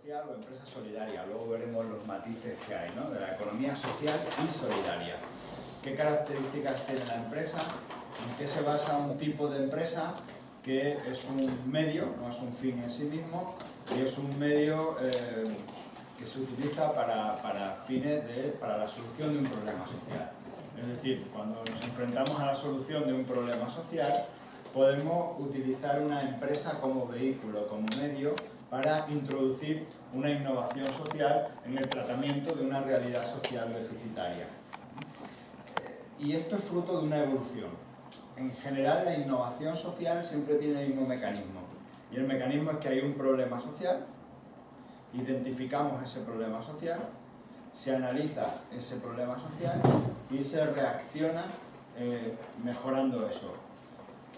social o empresa solidaria. Luego veremos los matices que hay, ¿no?, de la economía social y solidaria. ¿Qué características tiene la empresa? ¿En qué se basa un tipo de empresa que es un medio, no es un fin en sí mismo, y es un medio que se utiliza para fines para la solución de un problema social? Es decir, cuando nos enfrentamos a la solución de un problema social, podemos utilizar una empresa como vehículo, como medio, para introducir una innovación social en el tratamiento de una realidad social deficitaria. Y esto es fruto de una evolución. En general, la innovación social siempre tiene el mismo mecanismo. Y el mecanismo es que hay un problema social, identificamos ese problema social, se analiza ese problema social y se reacciona mejorando eso.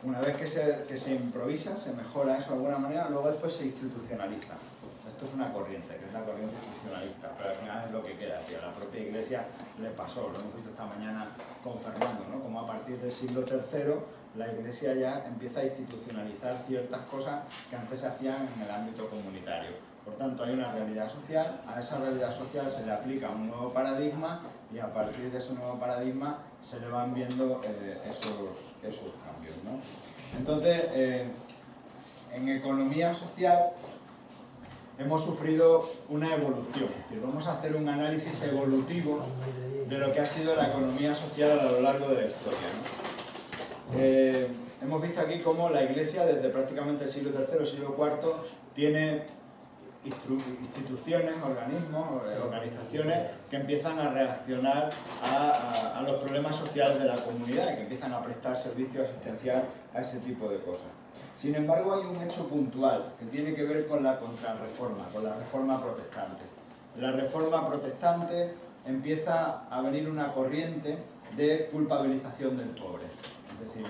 Una vez que se improvisa, se mejora eso de alguna manera, luego después se institucionaliza. Esto es una corriente, que es la corriente institucionalista, pero al final es lo que queda, que a la propia Iglesia le pasó, lo hemos visto esta mañana con Fernando, ¿no?, como a partir del siglo III la Iglesia ya empieza a institucionalizar ciertas cosas que antes se hacían en el ámbito comunitario. Por tanto, hay una realidad social, a esa realidad social se le aplica un nuevo paradigma y a partir de ese nuevo paradigma se le van viendo esos cambios, ¿no? Entonces, en economía social hemos sufrido una evolución. Es decir, vamos a hacer un análisis evolutivo de lo que ha sido la economía social a lo largo de la historia, ¿no? Hemos visto aquí cómo la Iglesia, desde prácticamente el siglo III, siglo IV, tiene instituciones, organismos, organizaciones que empiezan a reaccionar a los problemas sociales de la comunidad y que empiezan a prestar servicio asistencial a ese tipo de cosas. Sin embargo, hay un hecho puntual que tiene que ver con la contrarreforma, con la reforma protestante. En la reforma protestante empieza a venir una corriente de culpabilización del pobre. Es decir,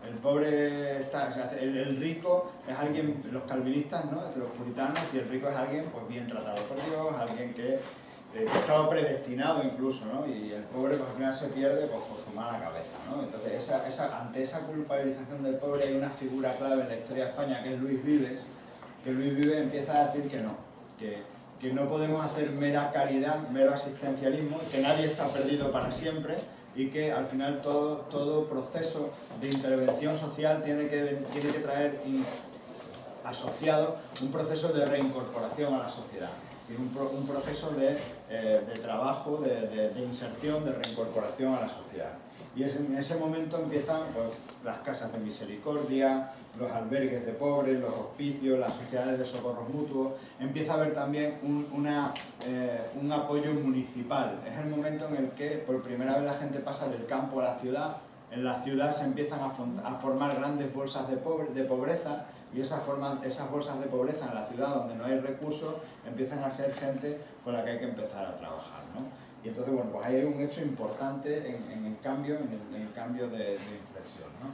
el pobre está, o sea, el rico es alguien, los calvinistas, ¿no?, los puritanos, y el rico es alguien pues bien tratado por Dios, alguien que estaba predestinado incluso, ¿no?, y el pobre pues al final se pierde pues, por su mala cabeza, ¿no? Entonces ante esa culpabilización del pobre hay una figura clave en la historia de España que es Luis Vives, que Luis Vives empieza a decir que no podemos hacer mera caridad, mero asistencialismo, que nadie está perdido para siempre, y que al final todo proceso de intervención social tiene que traer asociado un proceso de reincorporación a la sociedad, y un proceso de trabajo, de inserción, de reincorporación a la sociedad. Y en ese momento empiezan pues, las casas de misericordia, los albergues de pobres, los hospicios, las sociedades de socorros mutuos. Empieza a haber también un apoyo municipal. Es el momento en el que por primera vez la gente pasa del campo a la ciudad. En la ciudad se empiezan a formar grandes bolsas de pobreza, y esas bolsas de pobreza en la ciudad donde no hay recursos empiezan a ser gente con la que hay que empezar a trabajar, ¿no? Y entonces, bueno, pues ahí hay un hecho importante en el cambio de inflexión, ¿no?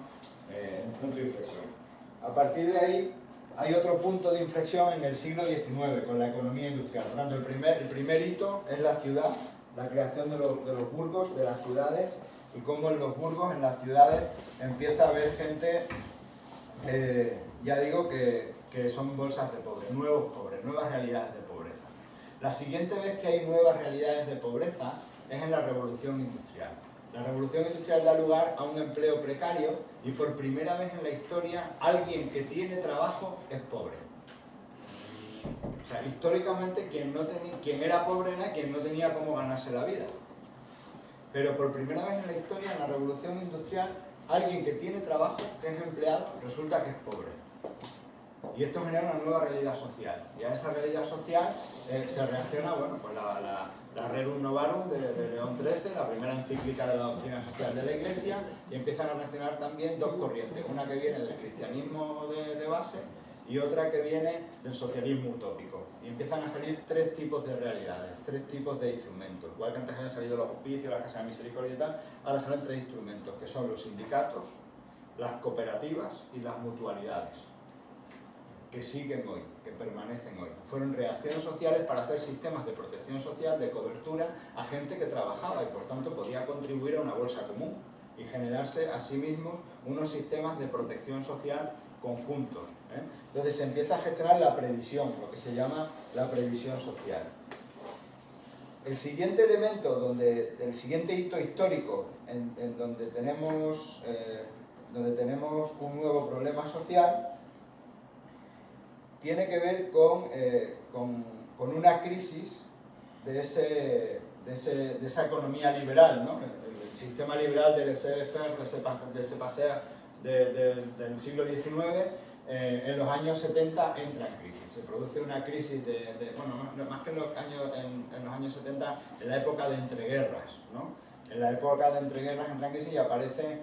Un punto de inflexión. A partir de ahí hay otro punto de inflexión en el siglo XIX con la economía industrial. Por tanto, el primer hito es la ciudad, la creación de los burgos, de las ciudades, y cómo en los burgos, en las ciudades, empieza a haber gente, ya digo, que son bolsas de pobres, nuevas realidades de pobreza. La siguiente vez que hay nuevas realidades de pobreza es en la Revolución Industrial. La Revolución Industrial da lugar a un empleo precario y por primera vez en la historia alguien que tiene trabajo es pobre. O sea, históricamente quien era pobre era quien no tenía cómo ganarse la vida. Pero por primera vez en la historia, en la Revolución Industrial, alguien que tiene trabajo, que es empleado, resulta que es pobre. Y esto genera una nueva realidad social. Y a esa realidad social se reacciona, bueno, pues la Rerum Novarum de León XIII, la primera encíclica de la doctrina social de la Iglesia, y empiezan a reaccionar también dos corrientes, una que viene del cristianismo de base y otra que viene del socialismo utópico. Y empiezan a salir tres tipos de realidades, tres tipos de instrumentos. Igual que antes habían salido los hospicios, las casas de misericordia y tal, ahora salen tres instrumentos, que son los sindicatos, las cooperativas y las mutualidades, que siguen hoy, que permanecen hoy. Fueron reacciones sociales para hacer sistemas de protección social, de cobertura a gente que trabajaba y por tanto podía contribuir a una bolsa común y generarse a sí mismos unos sistemas de protección social conjuntos, ¿eh? Entonces se empieza a gestionar la previsión, lo que se llama la previsión social. El siguiente elemento, el siguiente hito histórico en donde tenemos un nuevo problema social, tiene que ver con una crisis de esa economía liberal, ¿no? El sistema liberal del laissez-faire del siglo XIX, en los años 70 entra en crisis. Se produce una crisis bueno, más que en los años 70, en la época de entreguerras, ¿no? En la época de entreguerras entra en crisis y aparece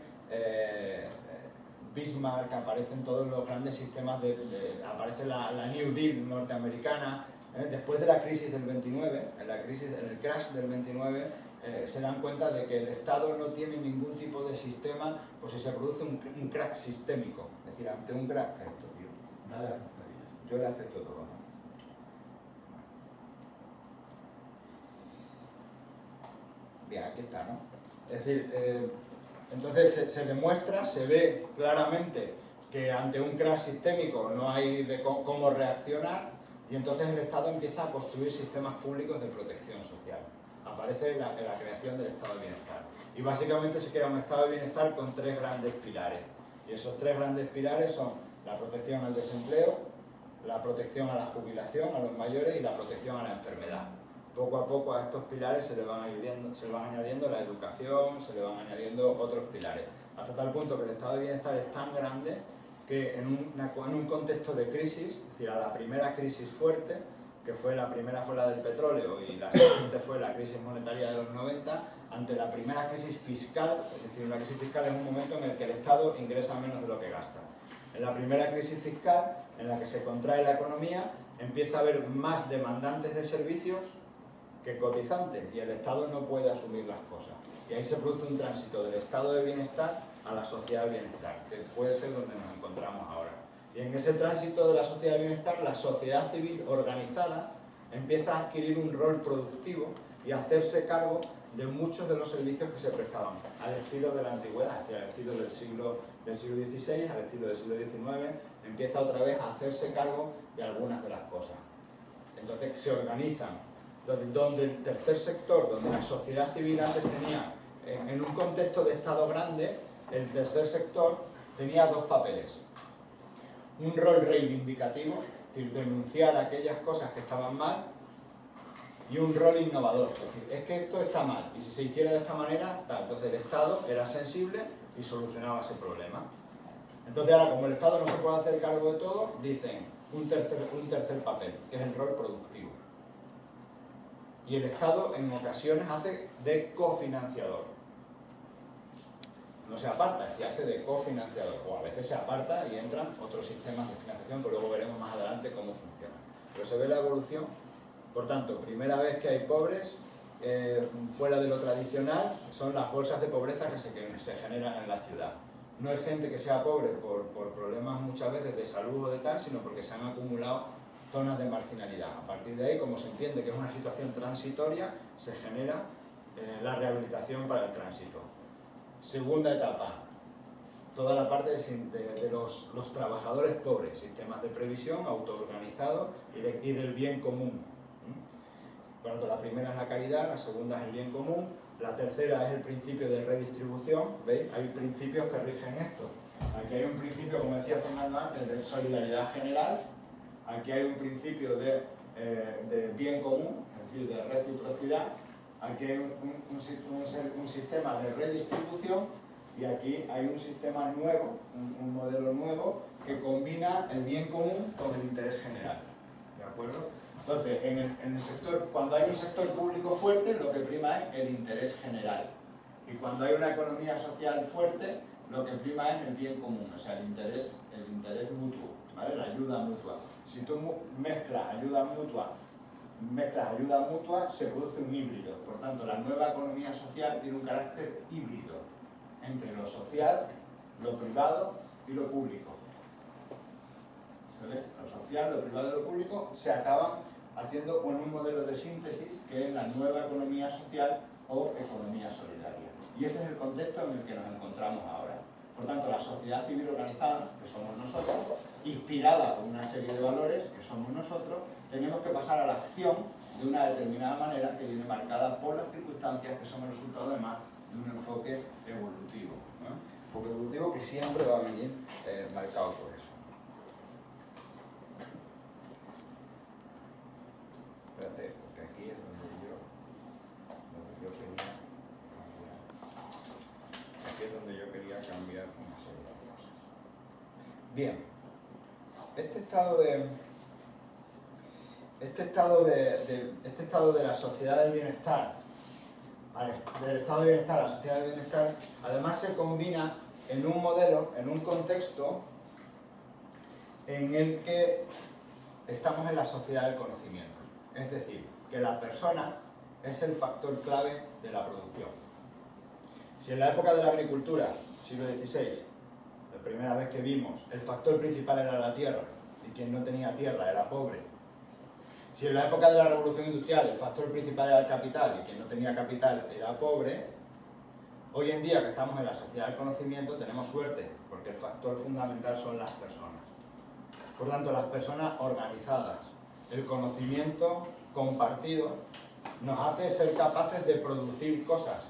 Bismarck, aparecen todos los grandes sistemas, aparece la New Deal norteamericana. Después de la crisis del 29, en el crash del 29, se dan cuenta de que el Estado no tiene ningún tipo de sistema por si se produce un crack sistémico. Es decir, ante un crack... Nada aceptaría. Yo le acepto todo, ¿no? Bien, aquí está, ¿no? Es decir, entonces se demuestra, se ve claramente que ante un crash sistémico no hay cómo reaccionar, y entonces el Estado empieza a construir sistemas públicos de protección social. Aparece la creación del Estado de Bienestar. Y básicamente se crea un Estado de Bienestar con tres grandes pilares. Y esos tres grandes pilares son la protección al desempleo, la protección a la jubilación, a los mayores, y la protección a la enfermedad. Poco a poco a estos pilares se le van añadiendo la educación, se le van añadiendo otros pilares. Hasta tal punto que el Estado de Bienestar es tan grande que en un contexto de crisis, es decir, a la primera crisis fuerte, que la primera fue la del petróleo y la siguiente fue la crisis monetaria de los 90, ante la primera crisis fiscal, es decir, una crisis fiscal es un momento en el que el Estado ingresa menos de lo que gasta. En la primera crisis fiscal, en la que se contrae la economía, empieza a haber más demandantes de servicios que cotizantes, y el Estado no puede asumir las cosas. Y ahí se produce un tránsito del estado de bienestar a la sociedad de bienestar, que puede ser donde nos encontramos ahora. Y en ese tránsito de la sociedad de bienestar, la sociedad civil organizada empieza a adquirir un rol productivo y a hacerse cargo de muchos de los servicios que se prestaban, al estilo de la antigüedad, al estilo del siglo XVI, al estilo del siglo XIX, empieza otra vez a hacerse cargo de algunas de las cosas. Entonces se organizan, donde el tercer sector, donde la sociedad civil antes tenía, en un contexto de Estado grande, el tercer sector tenía dos papeles. Un rol reivindicativo, es decir, denunciar aquellas cosas que estaban mal, y un rol innovador, es decir, es que esto está mal, y si se hiciera de esta manera, tal. Entonces el Estado era sensible y solucionaba ese problema. Entonces ahora, como el Estado no se puede hacer cargo de todo, dicen un tercer papel, que es el rol productivo. Y el Estado en ocasiones hace de cofinanciador. No se aparta, es que hace de cofinanciador, o a veces se aparta y entran otros sistemas de financiación que luego veremos más adelante cómo funcionan. Pero se ve la evolución. Por tanto, primera vez que hay pobres, fuera de lo tradicional, son las bolsas de pobreza que se generan en la ciudad. No es gente que sea pobre por problemas muchas veces de salud o de tal, sino porque se han acumulado zonas de marginalidad. A partir de ahí, como se entiende que es una situación transitoria, se genera la rehabilitación para el tránsito. Segunda etapa, toda la parte de los trabajadores pobres, sistemas de previsión autoorganizados y del bien común. Por lo tanto, la primera es la caridad, la segunda es el bien común, la tercera es el principio de redistribución. ¿Veis? Hay principios que rigen esto. Aquí hay un principio, como decía Fernando antes, de solidaridad general. Aquí hay un principio de bien común, es decir, de reciprocidad. Aquí hay un sistema de redistribución, y aquí hay un sistema nuevo, un modelo nuevo, que combina el bien común con el interés general. ¿De acuerdo? Entonces, en el sector, cuando hay un sector público fuerte, lo que prima es el interés general. Y cuando hay una economía social fuerte, lo que prima es el bien común, o sea, el interés mutuo, ¿vale? La ayuda mutua. Si tú mezclas ayuda mutua, se produce un híbrido. Por tanto, la nueva economía social tiene un carácter híbrido entre lo social, lo privado y lo público. ¿Vale? Lo social, lo privado y lo público se acaban haciendo con un modelo de síntesis que es la nueva economía social o economía solidaria. Y ese es el contexto en el que nos encontramos ahora. Por tanto, la sociedad civil organizada, que somos nosotros, inspirada por una serie de valores, que somos nosotros, tenemos que pasar a la acción de una determinada manera que viene marcada por las circunstancias que son el resultado además de un enfoque evolutivo, ¿no? Enfoque evolutivo que siempre va a venir marcado por eso. Espérate, porque aquí es donde yo quería cambiar. Aquí es donde yo quería cambiar una serie de cosas. Bien, este estado de la sociedad del bienestar, del estado de bienestar a la sociedad del bienestar, además se combina en un modelo, en un contexto en el que estamos en la sociedad del conocimiento. Es decir, que la persona es el factor clave de la producción. Si en la época de la agricultura, siglo XVI, la primera vez que vimos, el factor principal era la tierra, y quien no tenía tierra era pobre. Si en la época de la revolución industrial el factor principal era el capital, y quien no tenía capital era pobre, hoy en día que estamos en la sociedad del conocimiento tenemos suerte, porque el factor fundamental son las personas. Por tanto, las personas organizadas, el conocimiento compartido, nos hace ser capaces de producir cosas,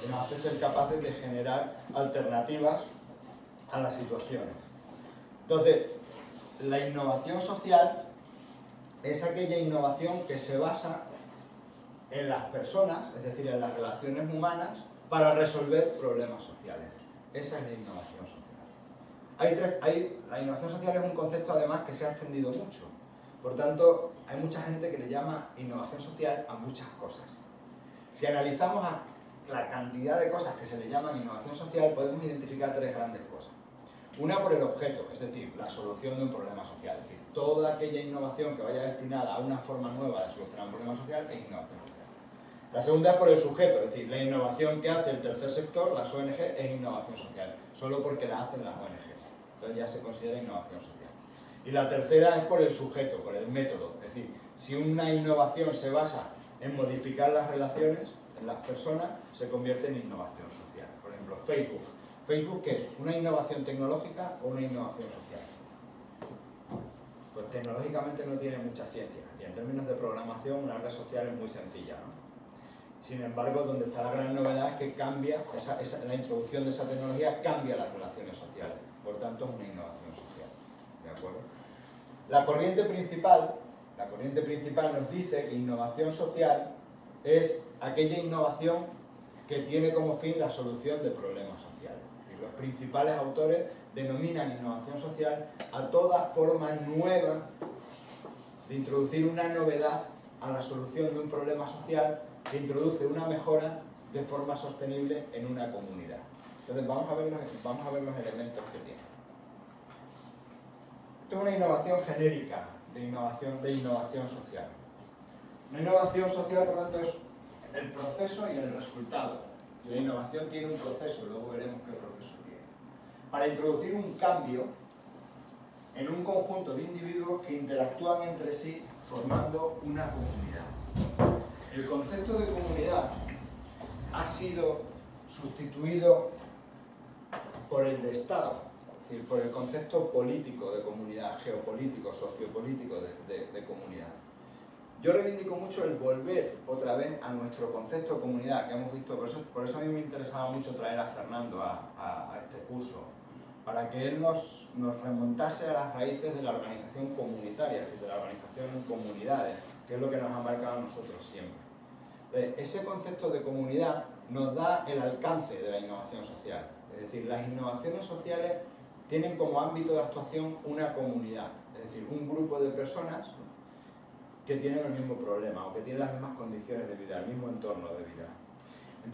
y nos hace ser capaces de generar alternativas a las situaciones. Entonces, la innovación social es aquella innovación que se basa en las personas, es decir, en las relaciones humanas, para resolver problemas sociales. Esa es la innovación social. La innovación social es un concepto además que se ha extendido mucho. Por tanto, hay mucha gente que le llama innovación social a muchas cosas. Si analizamos la cantidad de cosas que se le llaman innovación social, podemos identificar tres grandes cosas. Una por el objeto, es decir, la solución de un problema social. Es decir, toda aquella innovación que vaya destinada a una forma nueva de solucionar un problema social es innovación social. La segunda es por el sujeto, es decir, la innovación que hace el tercer sector, las ONG, es innovación social, solo porque la hacen las ONGs. Entonces ya se considera innovación social. Y la tercera es por el sujeto, por el método. Es decir, si una innovación se basa en modificar las relaciones en las personas, se convierte en innovación social. Por ejemplo, Facebook. ¿Facebook qué es? ¿Una innovación tecnológica o una innovación social? Pues tecnológicamente no tiene mucha ciencia. Y en términos de programación, una red social es muy sencilla, ¿no? Sin embargo, donde está la gran novedad es que cambia, la introducción de esa tecnología cambia las relaciones sociales. Por tanto, es una innovación social. ¿De acuerdo? La corriente principal nos dice que innovación social es aquella innovación que tiene como fin la solución de problemas sociales. Y los principales autores denominan innovación social a toda forma nueva de introducir una novedad a la solución de un problema social que introduce una mejora de forma sostenible en una comunidad. Entonces vamos a ver los elementos que tiene. Esto es una innovación genérica de innovación social. Una innovación social, por tanto, es el proceso y el resultado. Y la innovación tiene un proceso, luego veremos qué proceso tiene. Para introducir un cambio en un conjunto de individuos que interactúan entre sí formando una comunidad. El concepto de comunidad ha sido sustituido por el de Estado, es decir, por el concepto político de comunidad, geopolítico, sociopolítico de comunidad. Yo reivindico mucho el volver otra vez a nuestro concepto de comunidad que hemos visto, por eso a mí me interesaba mucho traer a Fernando a este curso, para que él nos remontase a las raíces de la organización comunitaria, es decir, de la organización en comunidades, que es lo que nos ha marcado a nosotros siempre. Ese concepto de comunidad nos da el alcance de la innovación social, es decir, las innovaciones sociales tienen como ámbito de actuación una comunidad, es decir, un grupo de personas que tienen el mismo problema o que tienen las mismas condiciones de vida, el mismo entorno de vida. En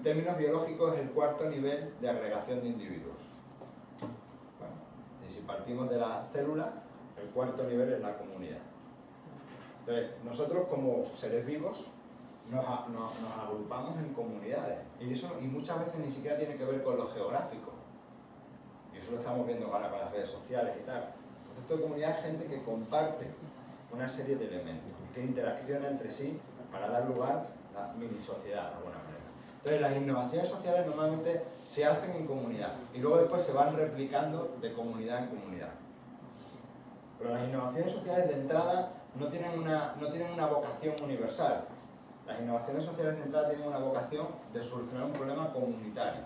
términos biológicos es el cuarto nivel de agregación de individuos. Bueno, si partimos de la célula, el cuarto nivel es la comunidad. Entonces, nosotros como seres vivos nos agrupamos en comunidades y muchas veces ni siquiera tiene que ver con lo geográfico. Y eso lo estamos viendo ahora con las redes sociales y tal. El concepto de comunidad es gente que comparte una serie de elementos, que interacciona entre sí para dar lugar a la mini sociedad de alguna manera. Entonces las innovaciones sociales normalmente se hacen en comunidad y luego después se van replicando de comunidad en comunidad. Pero las innovaciones sociales de entrada no tienen una vocación universal. Las innovaciones sociales de entrada tienen una vocación de solucionar un problema comunitario.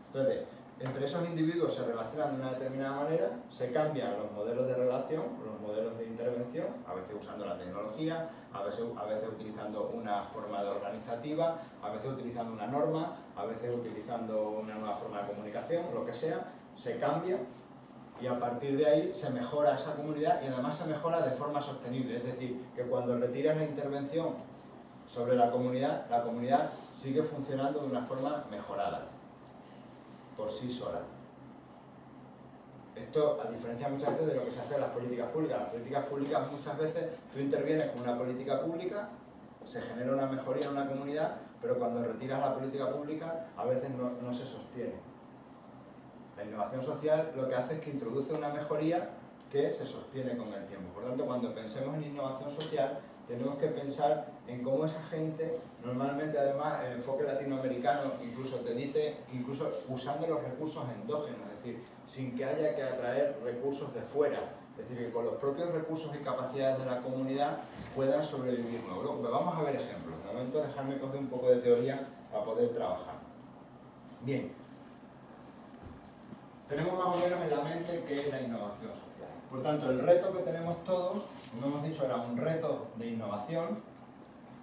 Entonces, entre esos individuos se relacionan de una determinada manera, se cambian los modelos de relación, los modelos de intervención, a veces usando la tecnología, a veces utilizando una forma de organizativa, a veces utilizando una norma, a veces utilizando una nueva forma de comunicación, lo que sea, se cambia y a partir de ahí se mejora esa comunidad y además se mejora de forma sostenible. Es decir, que cuando retiras la intervención sobre la comunidad sigue funcionando de una forma mejorada por sí sola. Esto, a diferencia muchas veces de lo que se hace en las políticas públicas. Las políticas públicas muchas veces tú intervienes con una política pública, se genera una mejoría en una comunidad, pero cuando retiras la política pública a veces no se sostiene. La innovación social lo que hace es que introduce una mejoría que se sostiene con el tiempo. Por tanto, cuando pensemos en innovación social, tenemos que pensar en cómo esa gente, normalmente además el enfoque latinoamericano incluso te dice que incluso usando los recursos endógenos, es decir, sin que haya que atraer recursos de fuera, es decir, que con los propios recursos y capacidades de la comunidad puedan sobrevivir. Vamos a ver ejemplos. De momento dejarme coger un poco de teoría para poder trabajar. Bien. Tenemos más o menos en la mente qué es la innovación social. Por tanto, el reto que tenemos todos, como hemos dicho, era un reto de innovación,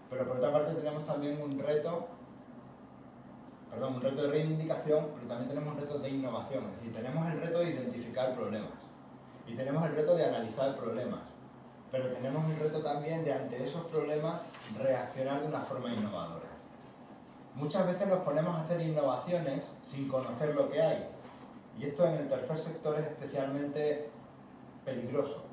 pero por otra parte tenemos también un reto de reivindicación, pero también tenemos un reto de innovación. Es decir, tenemos el reto de identificar problemas y tenemos el reto de analizar problemas, pero tenemos el reto también de ante esos problemas reaccionar de una forma innovadora. Muchas veces nos ponemos a hacer innovaciones sin conocer lo que hay. Y esto en el tercer sector es especialmente peligroso,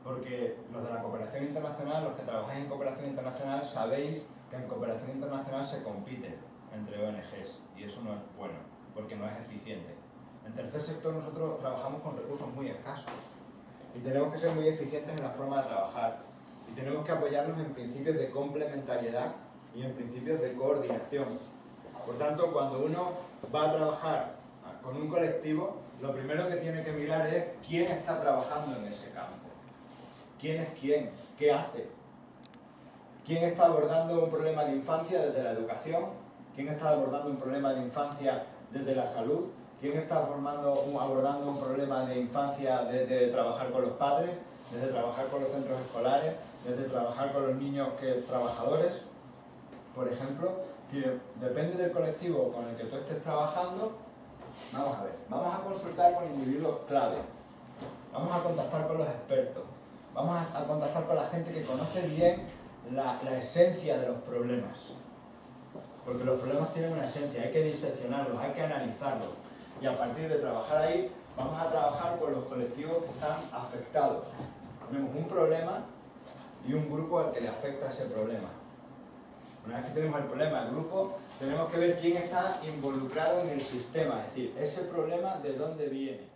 porque los de la cooperación internacional, los que trabajáis en cooperación internacional, sabéis que en cooperación internacional se compite entre ONGs y eso no es bueno, porque no es eficiente. En tercer sector nosotros trabajamos con recursos muy escasos y tenemos que ser muy eficientes en la forma de trabajar y tenemos que apoyarnos en principios de complementariedad y en principios de coordinación. Por tanto, cuando uno va a trabajar con un colectivo, lo primero que tiene que mirar es quién está trabajando en ese campo. ¿Quién es quién? ¿Qué hace? ¿Quién está abordando un problema de infancia desde la educación? ¿Quién está abordando un problema de infancia desde la salud? ¿Quién está abordando un problema de infancia desde trabajar con los padres? ¿Desde trabajar con los centros escolares? ¿Desde trabajar con los niños trabajadores? Por ejemplo, si depende del colectivo con el que tú estés trabajando. Vamos a ver, vamos a consultar con individuos clave, vamos a contactar con los expertos, vamos a contactar con la gente que conoce bien la esencia de los problemas, porque los problemas tienen una esencia, hay que diseccionarlos, hay que analizarlos y a partir de trabajar ahí vamos a trabajar con los colectivos que están afectados. Tenemos un problema y un grupo al que le afecta ese problema. Una vez que tenemos el problema del grupo, tenemos que ver quién está involucrado en el sistema, es decir, ese problema de dónde viene.